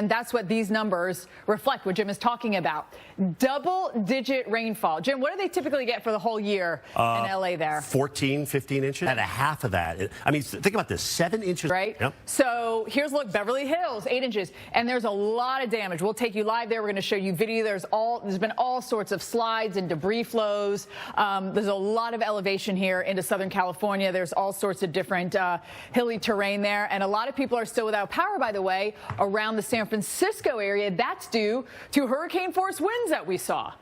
And that's what these numbers reflect, what Jim is talking about. Double-digit rainfall. Jim, what do they typically get for the whole year in L.A. there? 14, 15 inches. At a half of that. I mean, think about this, 7 inches. Right? Yep. So here's, look, Beverly Hills, 8 inches. And there's a lot of damage. We'll take you live there. We're going to show you video. There's been all sorts of slides and debris flows. There's a lot of elevation here into Southern California. There's all sorts of different hilly terrain there. And a lot of people are still without power, by the way, around the San Francisco area. That's due to hurricane-force winds that we saw.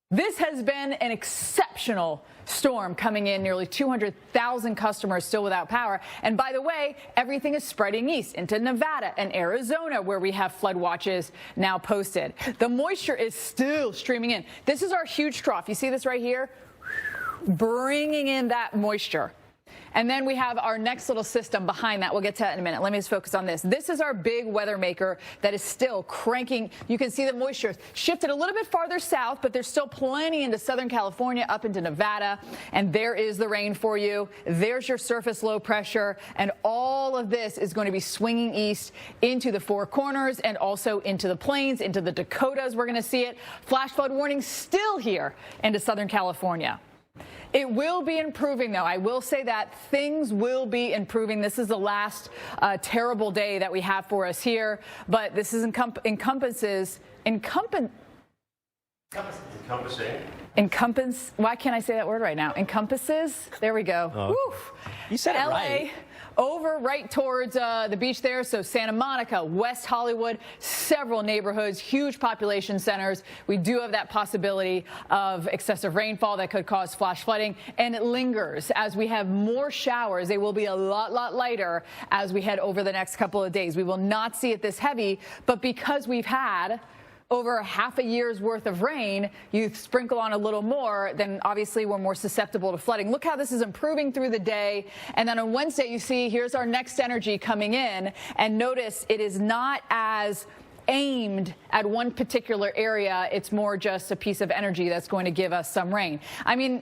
This has been an exceptional storm coming in, nearly 200,000 customers still without power. And by the way, everything is spreading east into Nevada and Arizona, where we have flood watches now posted. The moisture is still streaming in. This is our huge trough. You see this right here? Bringing in that moisture. And then we have our next little system behind that. We'll get to that in a minute. Let me just focus on this. This is our big weather maker that is still cranking. You can see the moisture shifted a little bit farther south, but there's still plenty into Southern California, up into Nevada. And there is the rain for you. There's your surface low pressure. And all of this is going to be swinging east into the Four Corners and also into the plains, into the Dakotas. We're going to see it. Flash flood warning still here into Southern California. It will be improving, though. I will say that things will be improving. This is the last terrible day that we have for us here, but this is encompasses. Why can't I say that word right now? Encompasses. There we go. Oh. You said it LA, right. Over right towards the beach there, so Santa Monica, West Hollywood, several neighborhoods, huge population centers. We do have that possibility of excessive rainfall that could cause flash flooding, and it lingers as we have more showers. They will be a lot lighter as we head over the next couple of days. We will not see it this heavy, but because we've had over half a year's worth of rain, you sprinkle on a little more, then obviously we're more susceptible to flooding. Look how this is improving through the day. And then on Wednesday, you see, here's our next energy coming in. And notice it is not as aimed at one particular area. It's more just a piece of energy that's going to give us some rain. I mean,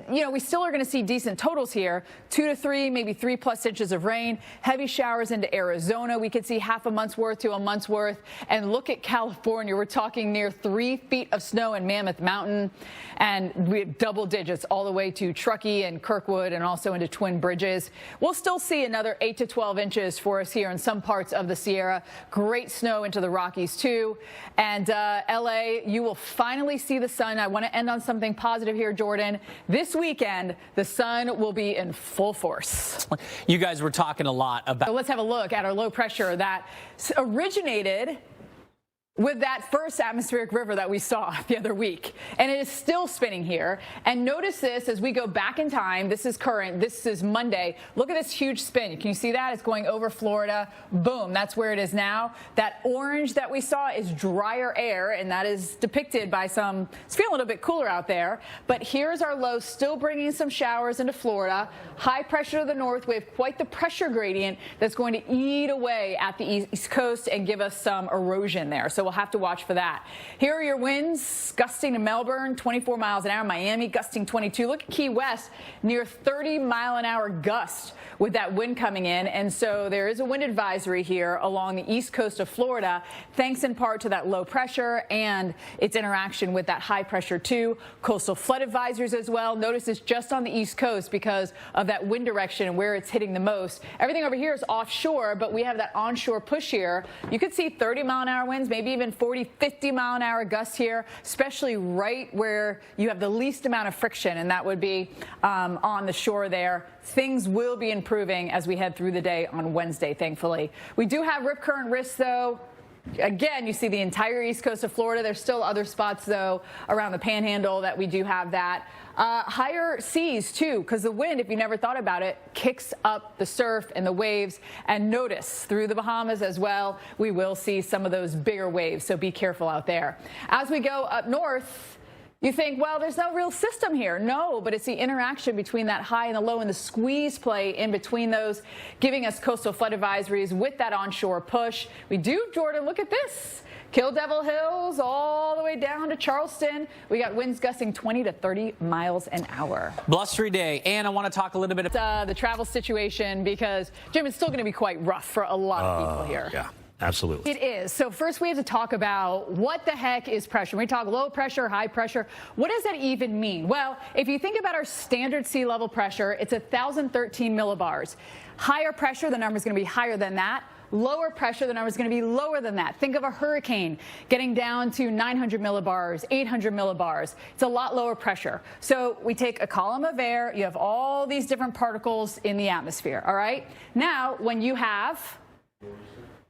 we still are going to see decent totals here, 2 to 3, maybe 3+ inches of rain, heavy showers into Arizona. We could see half a month's worth to a month's worth. And look at California. We're talking near 3 feet of snow in Mammoth Mountain, and we have double digits all the way to Truckee and Kirkwood and also into Twin Bridges. We'll still see another 8 to 12 inches for us here in some parts of the Sierra. Great snow into the Rockies too. And LA, you will finally see the sun. I want to end on something positive here, Jordan. This weekend, the sun will be in full force. You guys were talking a lot about. So let's have a look at our low pressure that originated with that first atmospheric river that we saw the other week. And it is still spinning here. And notice this as we go back in time. This is current. This is Monday. Look at this huge spin. Can you see that? It's going over Florida. Boom. That's where it is now. That orange that we saw is drier air, and that is depicted by it's feeling a little bit cooler out there. But here's our low, still bringing some showers into Florida. High pressure to the north. We have quite the pressure gradient that's going to eat away at the east coast and give us some erosion there. So we'll have to watch for that. Here are your winds gusting to Melbourne, 24 miles an hour. Miami gusting 22. Look at Key West, near 30-mile-an-hour gust with that wind coming in. And so there is a wind advisory here along the east coast of Florida, thanks in part to that low pressure and its interaction with that high pressure too. Coastal flood advisories as well. Notice it's just on the east coast because of that wind direction and where it's hitting the most. Everything over here is offshore, but we have that onshore push here. You could see 30-mile-an-hour winds, maybe even 40, 50-mile-an-hour gusts here, especially right where you have the least amount of friction, and that would be on the shore there. Things will be improving as we head through the day on Wednesday, thankfully. We do have rip current risks, though. Again, you see the entire east coast of Florida. There's still other spots, though, around the Panhandle that we do have that. Higher seas, too, because the wind, if you never thought about it, kicks up the surf and the waves. And notice, through the Bahamas as well, we will see some of those bigger waves, so be careful out there. As we go up north, you think, well, there's no real system here. No, but it's the interaction between that high and the low and the squeeze play in between those, giving us coastal flood advisories with that onshore push. We do, Jordan, look at this. Kill Devil Hills all the way down to Charleston. We got winds gusting 20 to 30 miles an hour. Blustery day. And I want to talk a little bit about the travel situation because, Jim, it's still going to be quite rough for a lot of people here. Yeah. Absolutely. It is. So first we have to talk about what the heck is pressure. When we talk low pressure, high pressure, what does that even mean? Well, if you think about our standard sea level pressure, it's 1,013 millibars. Higher pressure, the number is going to be higher than that. Lower pressure, the number is going to be lower than that. Think of a hurricane getting down to 900 millibars, 800 millibars. It's a lot lower pressure. So we take a column of air. You have all these different particles in the atmosphere, all right? Now, when you have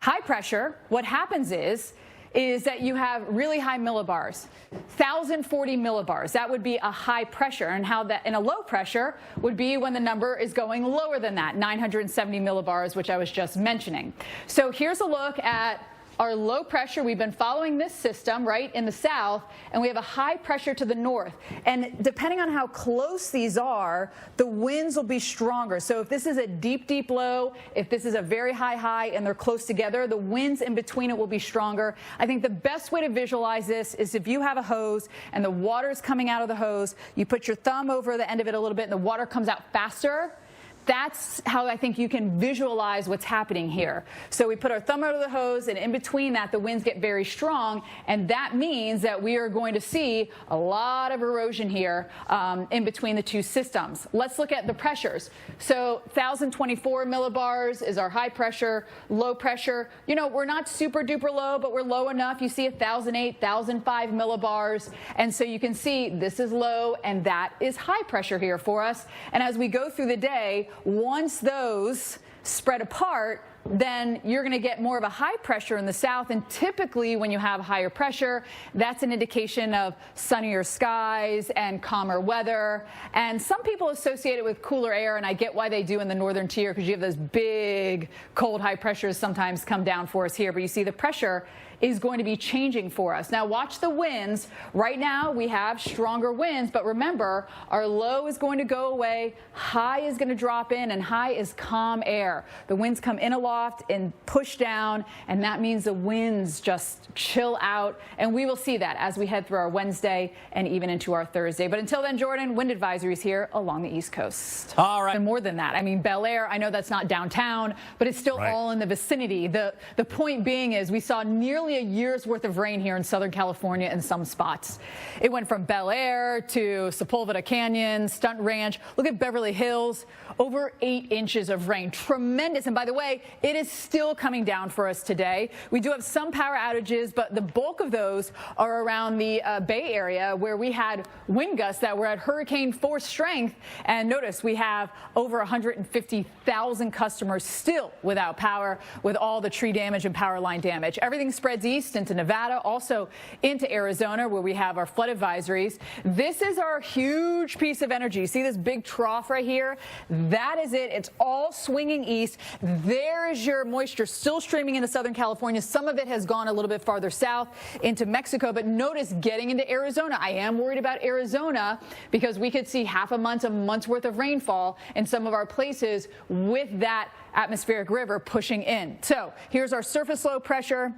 high pressure, what happens is that you have really high millibars, 1,040 millibars. That would be a high pressure, and how that in a low pressure would be when the number is going lower than that, 970 millibars, which I was just mentioning. So here's a look at our low pressure. We've been following this system right in the south, and we have a high pressure to the north. And depending on how close these are, the winds will be stronger. So if this is a deep, deep low, if this is a very high, high, and they're close together, the winds in between it will be stronger. I think the best way to visualize this is if you have a hose and the water is coming out of the hose, you put your thumb over the end of it a little bit and the water comes out faster. That's how I think you can visualize what's happening here. So we put our thumb over the hose, and in between that, the winds get very strong, and that means that we are going to see a lot of erosion here in between the two systems. Let's look at the pressures. So 1,024 millibars is our high pressure. Low pressure, you know, we're not super duper low, but we're low enough. You see 1,008, 1,005 millibars, and so you can see this is low, and that is high pressure here for us. And as we go through the day, once those spread apart, then you're going to get more of a high pressure in the south. And typically when you have higher pressure, that's an indication of sunnier skies and calmer weather. And some people associate it with cooler air, and I get why they do in the northern tier, because you have those big cold high pressures sometimes come down for us here. But you see the pressure is going to be changing for us. Now watch the winds. Right now we have stronger winds, but remember, our low is going to go away, high is going to drop in, and high is calm air. The winds come in aloft and push down, and that means the winds just chill out, and we will see that as we head through our Wednesday and even into our Thursday. But until then, Jordan, wind advisories here along the East Coast. All right. And more than that, I mean, Bel Air, I know that's not downtown, but it's still all in the vicinity. The point being is we saw nearly a year's worth of rain here in Southern California in some spots. It went from Bel Air to Sepulveda Canyon, Stunt Ranch. Look at Beverly Hills, over 8 inches of rain. Tremendous. And by the way, it is still coming down for us today. We do have some power outages, but the bulk of those are around the Bay Area, where we had wind gusts that were at hurricane force strength. And notice we have over 150,000 customers still without power, with all the tree damage and power line damage. Everything spreads east into Nevada, also into Arizona, where we have our flood advisories. This is our huge piece of energy. See this big trough right here? That is it. It's all swinging east. There is your moisture still streaming into Southern California. Some of it has gone a little bit farther south into Mexico, but notice getting into Arizona. I am worried about Arizona because we could see half a month's worth of rainfall in some of our places with that atmospheric river pushing in. So here's our surface low pressure,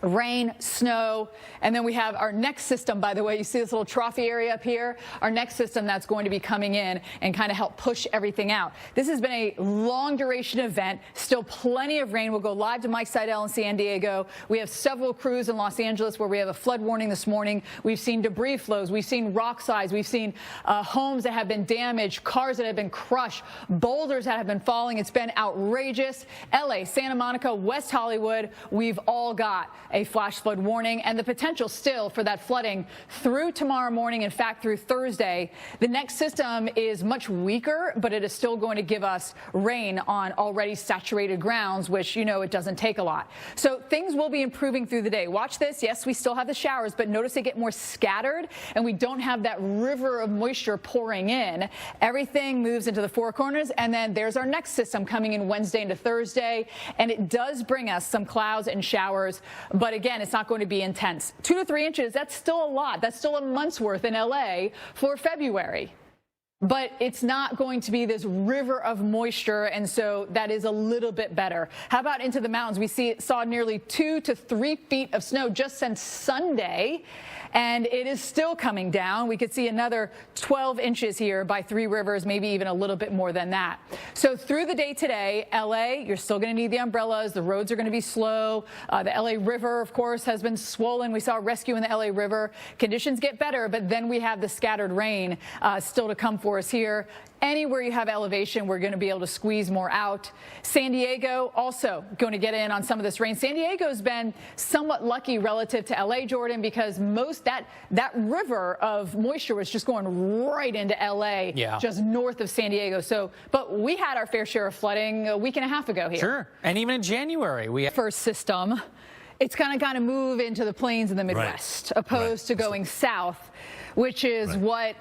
rain, snow, and then we have our next system. By the way, you see this little trophy area up here? Our next system that's going to be coming in and kind of help push everything out. This has been a long duration event. Still plenty of rain. We'll go live to Mike Seidel in San Diego. We have several crews in Los Angeles where we have a flood warning this morning. We've seen debris flows. We've seen rock slides. We've seen homes that have been damaged, cars that have been crushed, boulders that have been falling. It's been outrageous. LA, Santa Monica, West Hollywood, we've all got a flash flood warning, and the potential still for that flooding through tomorrow morning, in fact, through Thursday. The next system is much weaker, but it is still going to give us rain on already saturated grounds, which, you know, it doesn't take a lot. So things will be improving through the day. Watch this. Yes, we still have the showers, but notice they get more scattered, and we don't have that river of moisture pouring in. Everything moves into the four corners, and then there's our next system coming in Wednesday into Thursday, and it does bring us some clouds and showers. But again, it's not going to be intense. 2 to 3 inches, that's still a lot. That's still a month's worth in LA for February. but it's not going to be this river of moisture, and so that is a little bit better. How about into the mountains? We saw nearly 2 to 3 feet of snow just since Sunday, and it is still coming down. We could see another 12 inches here by Three Rivers, maybe even a little bit more than that. So through the day today, LA, you're still going to need the umbrellas. The roads are going to be slow. The LA River, of course, has been swollen. We saw a rescue in the LA River. Conditions get better, but then we have the scattered rain still to come for us here. Anywhere you have elevation, we're going to be able to squeeze more out. San Diego also going to get in on some of this rain. San Diego's been somewhat lucky relative to LA, Jordan, because that river of moisture was just going right into LA, just north of San Diego. So, but we had our fair share of flooding a week and a half ago here. Sure, and even in January we had first system. It's going to kind of move into the plains in the Midwest, opposed to going south, which is what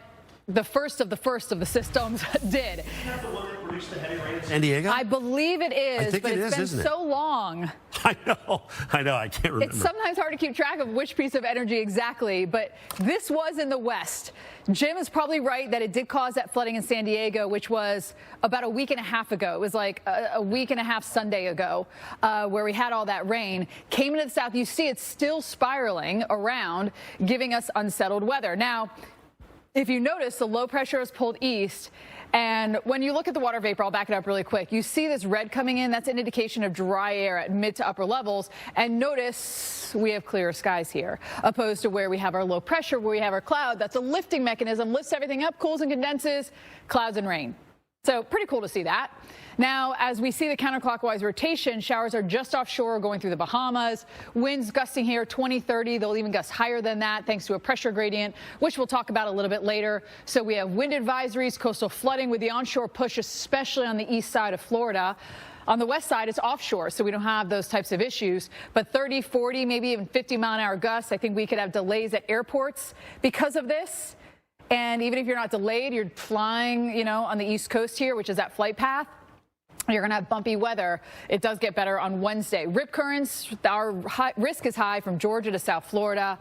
the first of the systems did. Isn't that the one that produced the heavy rain in San Diego? I believe it is, I think but it's been so long. I know, I can't remember. It's sometimes hard to keep track of which piece of energy exactly, but this was in the west. Jim is probably right that it did cause that flooding in San Diego, which was about a week and a half ago. It was like a week and a half Sunday ago, where we had all that rain. Came into the south. You see it's still spiraling around, giving us unsettled weather. Now, if you notice, the low pressure is pulled east. And when you look at the water vapor, I'll back it up really quick. You see this red coming in. That's an indication of dry air at mid to upper levels. And notice we have clearer skies here, opposed to where we have our low pressure, where we have our cloud. That's a lifting mechanism, lifts everything up, cools and condenses, clouds and rain. So pretty cool to see that. Now, as we see the counterclockwise rotation, showers are just offshore going through the Bahamas. Winds gusting here 20, 30. They'll even gust higher than that thanks to a pressure gradient, which we'll talk about a little bit later. So we have wind advisories, coastal flooding with the onshore push, especially on the east side of Florida. On the west side, it's offshore, so we don't have those types of issues. But 30, 40, maybe even 50-mile-an-hour gusts. I think we could have delays at airports because of this. And even if you're not delayed, you're flying, on the East Coast here, which is that flight path. You're going to have bumpy weather. It does get better on Wednesday. Rip currents, our risk is high from Georgia to South Florida.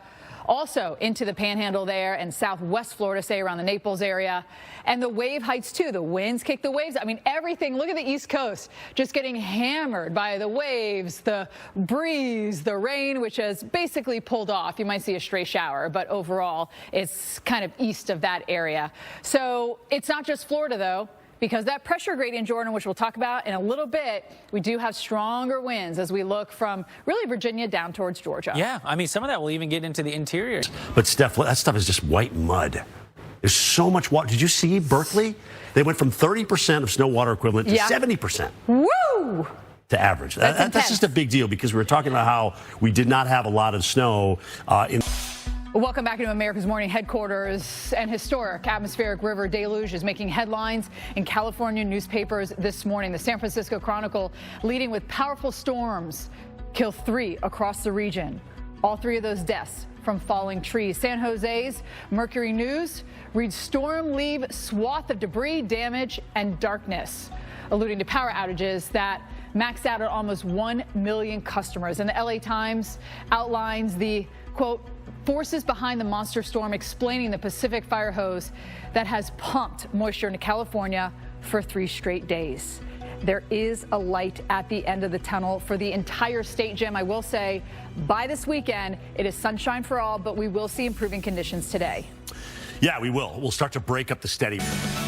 Also into the Panhandle there and southwest Florida, say around the Naples area. And the wave heights, too. The winds kick the waves. I mean, everything. Look at the East Coast just getting hammered by the waves, the breeze, the rain, which has basically pulled off. You might see a stray shower, but overall, it's kind of east of that area. So it's not just Florida, though. Because that pressure gradient, Jordan, which we'll talk about in a little bit, we do have stronger winds as we look from really Virginia down towards Georgia. Yeah, I mean, some of that will even get into the interior. But, Steph, that stuff is just white mud. There's so much water. Did you see Berkeley? They went from 30% of snow water equivalent to 70%. Woo! To average. That's just a big deal because we were talking about how we did not have a lot of snow in. Welcome back to America's Morning headquarters. An historic atmospheric river deluge is making headlines in California newspapers this morning. The San Francisco Chronicle leading with powerful storms kill 3 across the region. All 3 of those deaths from falling trees. San Jose's Mercury News reads storm leave swath of debris, damage, and darkness, alluding to power outages that maxed out at almost 1 million customers. And the LA Times outlines the, quote, forces behind the monster storm, explaining the Pacific fire hose that has pumped moisture into California for 3 straight days. There is a light at the end of the tunnel for the entire state, Jim. I will say by this weekend, it is sunshine for all, but we will see improving conditions today. Yeah, we will. We'll start to break up the steady.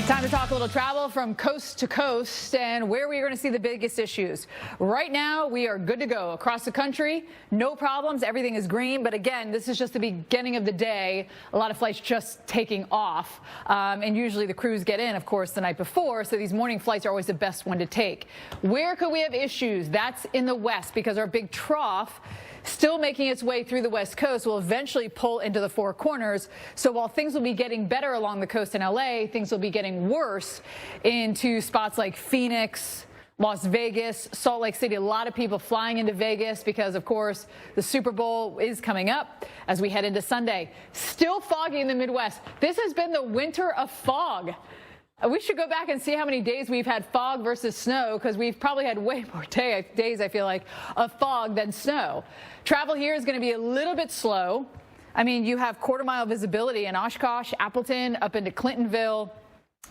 Time to talk a little travel from coast to coast and where we're going to see the biggest issues. Right now, we are good to go across the country. No problems. Everything is green. But again, this is just the beginning of the day. A lot of flights just taking off. And usually the crews get in, of course, the night before. So these morning flights are always the best one to take. Where could we have issues? That's in the west because our big trough still making its way through the West Coast will eventually pull into the Four Corners. So while things will be getting better along the coast in LA, things will be getting worse into spots like Phoenix, Las Vegas, Salt Lake City. A lot of people flying into Vegas because, of course, the Super Bowl is coming up as we head into Sunday. Still foggy in the Midwest. This has been the winter of fog. We should go back and see how many days we've had fog versus snow, because we've probably had way more days, I feel like, of fog than snow. Travel here is going to be a little bit slow. I mean, you have quarter-mile visibility in Oshkosh, Appleton, up into Clintonville,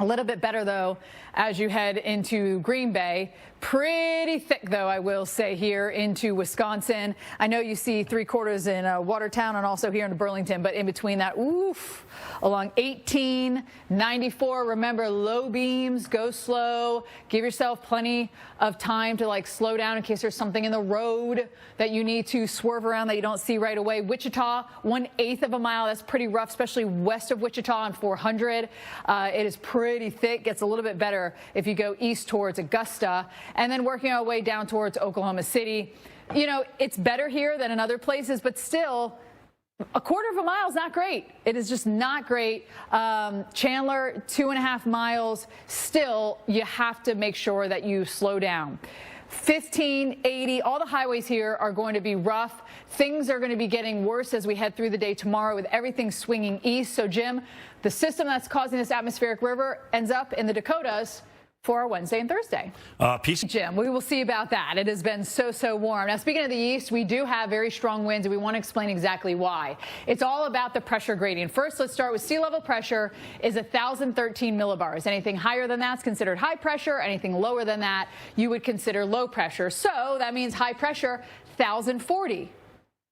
A little bit better, though, as you head into Green Bay. Pretty thick, though, I will say, here into Wisconsin. I know you see 3/4 in Watertown and also here in Burlington, but in between that, oof, along 18, 94. Remember, low beams, go slow. Give yourself plenty of time to slow down in case there's something in the road that you need to swerve around that you don't see right away. Wichita, 1/8 of a mile. That's pretty rough, especially west of Wichita on 400. It is pretty thick. Gets a little bit better if you go east towards Augusta. And then working our way down towards Oklahoma City. You know, it's better here than in other places, but still, 1/4 of a mile is not great. It is just not great. Chandler, 2.5 miles. Still, you have to make sure that you slow down. 15, 80, all the highways here are going to be rough. Things are going to be getting worse as we head through the day tomorrow with everything swinging east. So, Jim, the system that's causing this atmospheric river ends up in the Dakotas for our Wednesday and Thursday. Jim, we will see about that. It has been so warm. Now, speaking of the east, we do have very strong winds, and we want to explain exactly why. It's all about the pressure gradient. First, let's start with sea level pressure is 1,013 millibars. Anything higher than that's considered high pressure. Anything lower than that, you would consider low pressure. So that means high pressure, 1,040.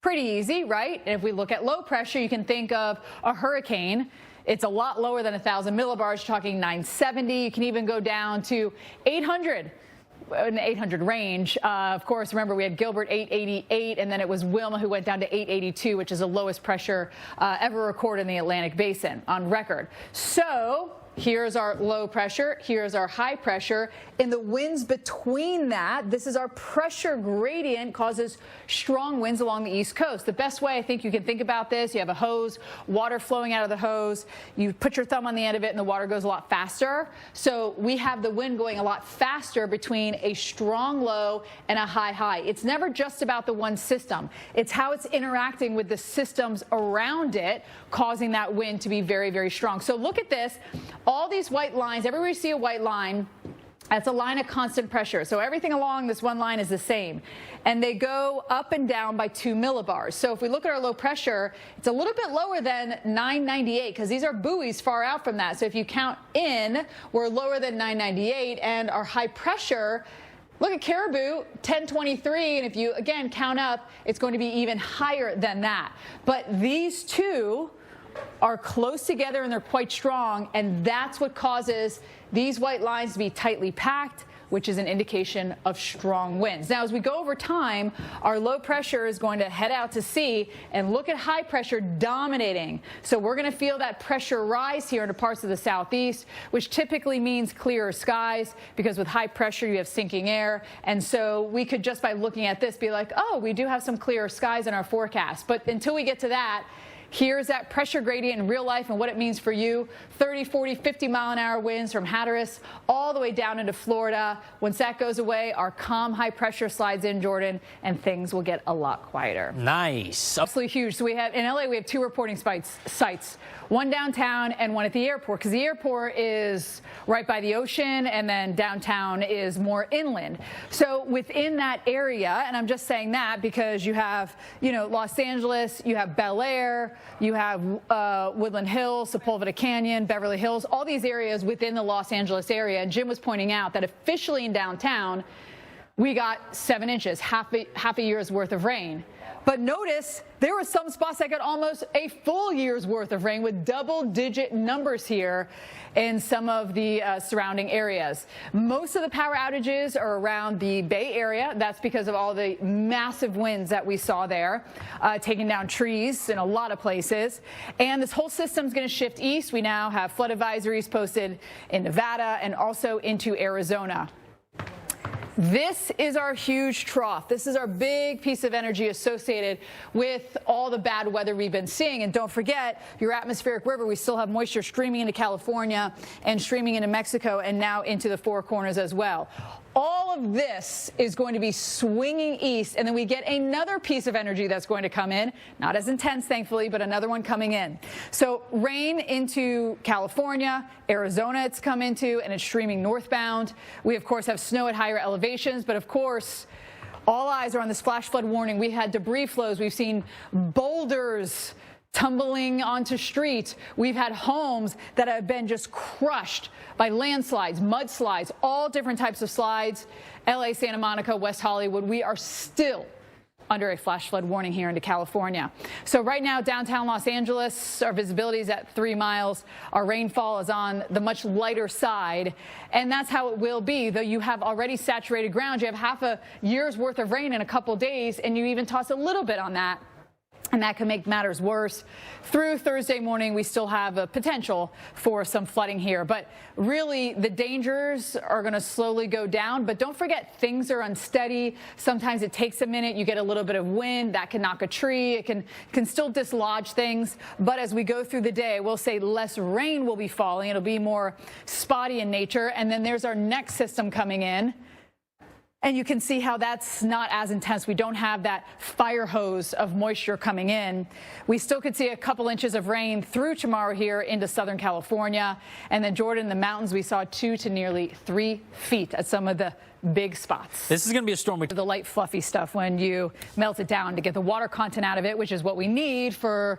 Pretty easy, right? And if we look at low pressure, you can think of a hurricane. It's a lot lower than 1,000 millibars, you're talking 970. You can even go down to 800, in the 800 range. Of course, remember, we had Gilbert 888, and then it was Wilma who went down to 882, which is the lowest pressure ever recorded in the Atlantic Basin on record. So here's our low pressure. Here's our high pressure. In the winds between that, this is our pressure gradient, causes strong winds along the East Coast. The best way I think you can think about this, you have a hose, water flowing out of the hose. You put your thumb on the end of it, and the water goes a lot faster. So we have the wind going a lot faster between a strong low and a high high. It's never just about the one system. It's how it's interacting with the systems around it, causing that wind to be very strong. So look at this. All these white lines, everywhere you see a white line, that's a line of constant pressure. So everything along this one line is the same. And they go up and down by 2 millibars. So if we look at our low pressure, it's a little bit lower than 998 because these are buoys far out from that. So if you count in, we're lower than 998. And our high pressure, look at Caribou, 1023. And if you, again, count up, it's going to be even higher than that. But these two are close together and they're quite strong, and that's what causes these white lines to be tightly packed, which is an indication of strong winds. Now, as we go over time, our low pressure is going to head out to sea, and look at high pressure dominating. So we're going to feel that pressure rise here into parts of the southeast, which typically means clearer skies, because with high pressure you have sinking air. And so we could, just by looking at this, be like, oh, we do have some clearer skies in our forecast. But until we get to that, here's that pressure gradient in real life and what it means for you. 30, 40, 50-mile-an-hour winds from Hatteras all the way down into Florida. Once that goes away, our calm high pressure slides in, Jordan, and things will get a lot quieter. Nice. Absolutely huge. So we have, in LA, we have 2 reporting sites, one downtown and one at the airport, because the airport is right by the ocean and then downtown is more inland. So within that area, and I'm just saying that because you have, Los Angeles, you have Bel Air, you have Woodland Hills, Sepulveda Canyon, Beverly Hills, all these areas within the Los Angeles area. And Jim was pointing out that officially in downtown, we got 7 inches, half a year's worth of rain. But notice there were some spots that got almost a full year's worth of rain, with double-digit numbers here in some of the surrounding areas. Most of the power outages are around the Bay Area. That's because of all the massive winds that we saw there, taking down trees in a lot of places. And this whole system's going to shift east. We now have flood advisories posted in Nevada and also into Arizona. This is our huge trough. This is our big piece of energy associated with all the bad weather we've been seeing. And don't forget, your atmospheric river, we still have moisture streaming into California and streaming into Mexico and now into the Four Corners as well. All of this is going to be swinging east, and then we get another piece of energy that's going to come in, not as intense, thankfully, but another one coming in. So rain into California, Arizona it's come into, and it's streaming northbound. We, of course, have snow at higher elevations, but, of course, all eyes are on this flash flood warning. We had debris flows. We've seen boulders tumbling onto streets. We've had homes that have been just crushed by landslides, mudslides, all different types of slides. LA, Santa Monica, West Hollywood, we are still under a flash flood warning here into California. So right now, downtown Los Angeles, our visibility is at 3 miles. Our rainfall is on the much lighter side, and that's how it will be. Though you have already saturated ground, you have half a year's worth of rain in a couple days, and you even toss a little bit on that. And that can make matters worse. Through Thursday morning, we still have a potential for some flooding here. But really, the dangers are going to slowly go down. But don't forget, things are unsteady. Sometimes it takes a minute. You get a little bit of wind. That can knock a tree. It can still dislodge things. But as we go through the day, we'll say less rain will be falling. It'll be more spotty in nature. And then there's our next system coming in. And you can see how that's not as intense. We don't have that fire hose of moisture coming in. We still could see a couple inches of rain through tomorrow here into Southern California. And then Jordan, the mountains, we saw 2 to nearly 3 feet at some of the big spots. This is going to be a storm. The light, fluffy stuff when you melt it down to get the water content out of it, which is what we need for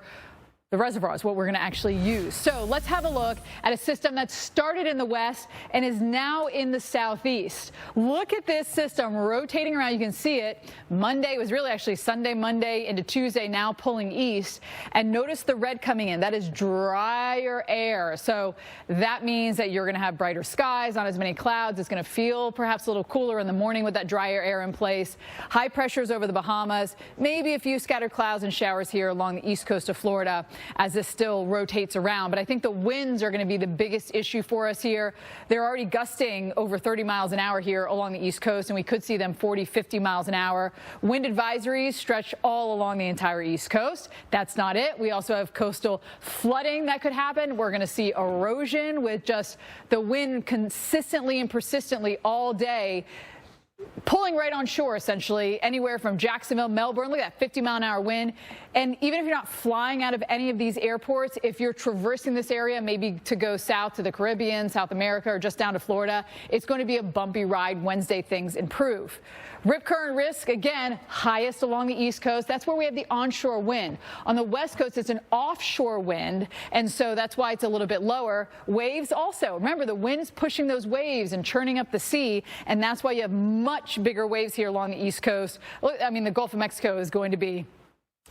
the reservoirs, what we're going to actually use. So let's have a look at a system that started in the west and is now in the southeast. Look at this system rotating around. You can see it. Monday was really actually Sunday, Monday into Tuesday, now pulling east. And notice the red coming in. That is drier air. So that means that you're going to have brighter skies, not as many clouds. It's going to feel perhaps a little cooler in the morning with that drier air in place. High pressures over the Bahamas, maybe a few scattered clouds and showers here along the east coast of Florida as this still rotates around. But I think the winds are going to be the biggest issue for us here. They're already gusting over 30 miles an hour here along the east coast, and we could see them 40, 50 miles an hour. Wind advisories stretch all along the entire east coast. That's not it. We also have coastal flooding that could happen. We're going to see erosion with just the wind consistently and persistently all day, pulling right on shore, essentially, anywhere from Jacksonville, Melbourne. Look at that 50-mile-an-hour wind. And even if you're not flying out of any of these airports, if you're traversing this area, maybe to go south to the Caribbean, South America, or just down to Florida, it's going to be a bumpy ride. Wednesday, things improve. Rip current risk, again, highest along the east coast. That's where we have the onshore wind. On the west coast, it's an offshore wind, and so that's why it's a little bit lower. Waves also. Remember, the wind's pushing those waves and churning up the sea, and that's why you have much bigger waves here along the east coast. I mean, the Gulf of Mexico is going to be,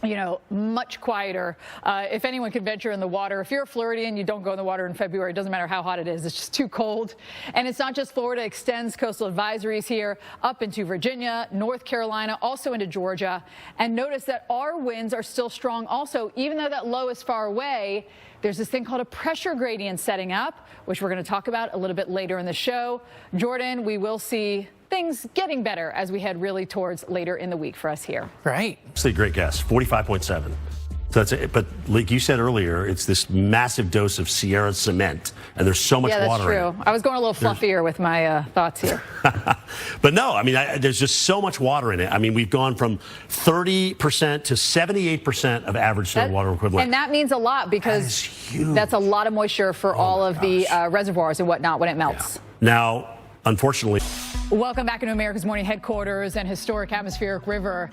you know, much quieter. If anyone could venture in the water, if you're a Floridian, you don't go in the water in February. It doesn't matter how hot it is. It's just too cold. And it's not just Florida. It extends coastal advisories here up into Virginia, North Carolina, also into Georgia. And notice that our winds are still strong also, even though that low is far away. There's this thing called a pressure gradient setting up, which we're going to talk about a little bit later in the show. Jordan, we will see things getting better as we head really towards later in the week for us here. Right. It's a great guess. 45.7. So that's it. But like you said earlier, it's this massive dose of Sierra cement, and the's so much water in it. Yeah, that's true. I was going a little fluffier with my thoughts here. But no, I mean, there's just so much water in it. I mean, we've gone from 30% to 78% of average snow water equivalent. And that means a lot because that's a lot of moisture for all of the reservoirs and whatnot when it melts. Yeah. Now, unfortunately. Welcome back into America's Morning headquarters. And historic atmospheric river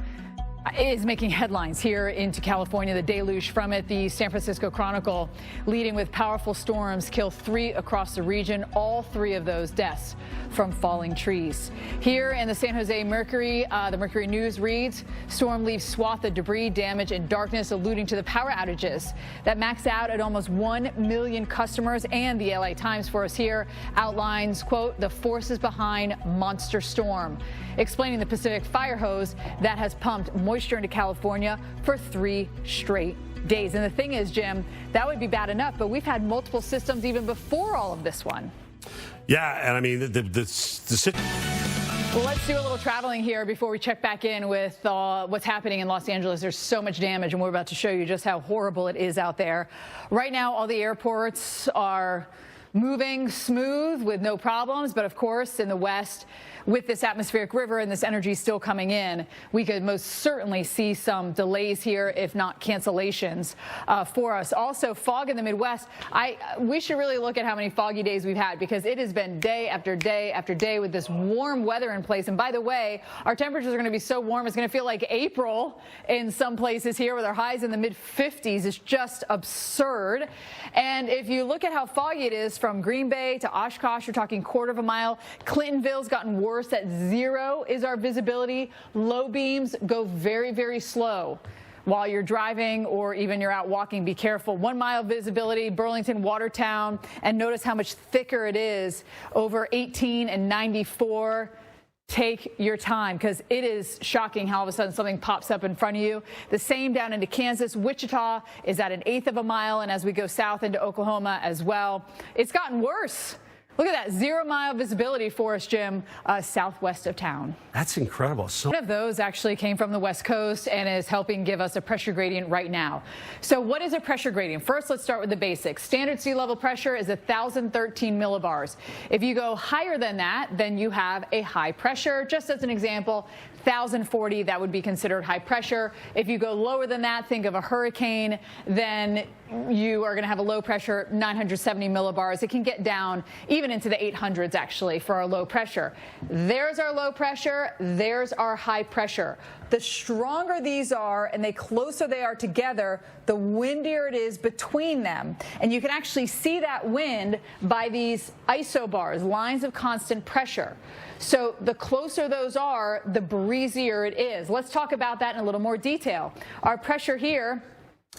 is making headlines here into California. The deluge from it, the San Francisco Chronicle, leading with powerful storms, kill 3 across the region, all 3 of those deaths from falling trees. Here in the San Jose Mercury, the Mercury News reads, storm leaves swath of debris, damage, and darkness, alluding to the power outages that max out at almost 1 million customers. And the LA Times for us here outlines, quote, the forces behind monster storm, explaining the Pacific fire hose that has pumped moisture into California for 3 straight days. And the thing is, Jim, that would be bad enough, but we've had multiple systems even before all of this one. Yeah, and I mean, Well, let's do a little traveling here before we check back in with what's happening in Los Angeles. There's so much damage, and we're about to show you just how horrible it is out there. Right now, all the airports are moving smooth with no problems. But of course, in the west, with this atmospheric river and this energy still coming in, we could most certainly see some delays here, if not cancellations for us. Also, fog in the Midwest. We should really look at how many foggy days we've had, because it has been day after day after day with this warm weather in place. And by the way, our temperatures are going to be so warm, it's going to feel like April in some places here with our highs in the mid-50s. It's just absurd. And if you look at how foggy it is from Green Bay to Oshkosh, you're talking quarter of a mile. Clintonville's gotten worse. At 0 is our visibility. Low beams go very, very slow. While you're driving or even you're out walking, be careful. 1 mile visibility, Burlington, Watertown, and notice how much thicker it is over 18 and 94. Take your time, because it is shocking how all of a sudden something pops up in front of you. The same down into Kansas. Wichita is at 1/8 of a mile, and as we go south into Oklahoma as well, it's gotten worse. Look at that, 0 mile visibility for us, Jim, southwest of town. That's incredible. So one of those actually came from the West Coast and is helping give us a pressure gradient right now. So what is a pressure gradient? First, let's start with the basics. Standard sea level pressure is 1,013 millibars. If you go higher than that, then you have a high pressure. Just as an example, 1,040, that would be considered high pressure. If you go lower than that, think of a hurricane, then you are going to have a low pressure, 970 millibars. It can get down even into the 800s, actually, for our low pressure. There's our low pressure. There's our high pressure. The stronger these are and the closer they are together, the windier it is between them. And you can actually see that wind by these isobars, lines of constant pressure. So the closer those are, the breezier it is. Let's talk about that in a little more detail. Our pressure here,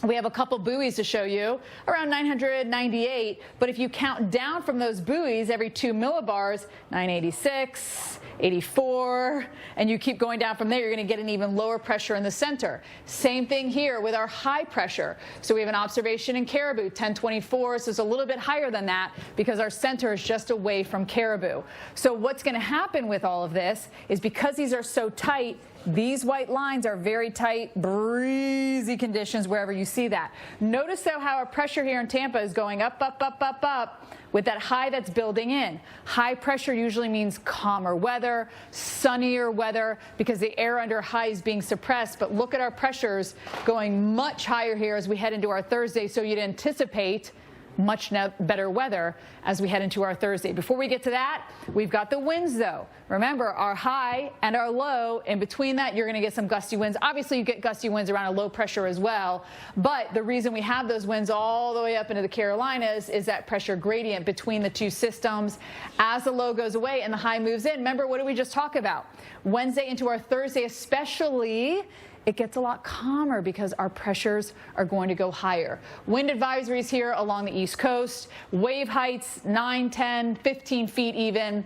we have a couple buoys to show you, around 998, but if you count down from those buoys every 2 millibars, 986, 84, and you keep going down from there, you're going to get an even lower pressure in the center. Same thing here with our high pressure. So we have an observation in Caribou, 1024, so it's a little bit higher than that because our center is just away from Caribou. So what's going to happen with all of this is, because these are so tight, these white lines are very tight, breezy conditions wherever you see that. Notice, though, how our pressure here in Tampa is going up, up, up, up, up, with that high that's building in. High pressure usually means calmer weather, sunnier weather, because the air under high is being suppressed. But look at our pressures going much higher here as we head into our Thursday, so you'd anticipate much better weather as we head into our Thursday. Before we get to that, we've got the winds, though. Remember, our high and our low, in between that, you're going to get some gusty winds. Obviously, you get gusty winds around a low pressure as well. But the reason we have those winds all the way up into the Carolinas is that pressure gradient between the two systems. As the low goes away and the high moves in, remember, what did we just talk about? Wednesday into our Thursday especially, it gets a lot calmer because our pressures are going to go higher. Wind advisories here along the East Coast. Wave heights 9, 10, 15 feet even.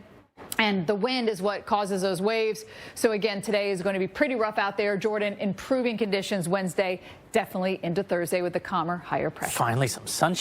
And the wind is what causes those waves. So again, today is going to be pretty rough out there. Jordan, improving conditions Wednesday, definitely into Thursday with the calmer, higher pressure. Finally, some sunshine.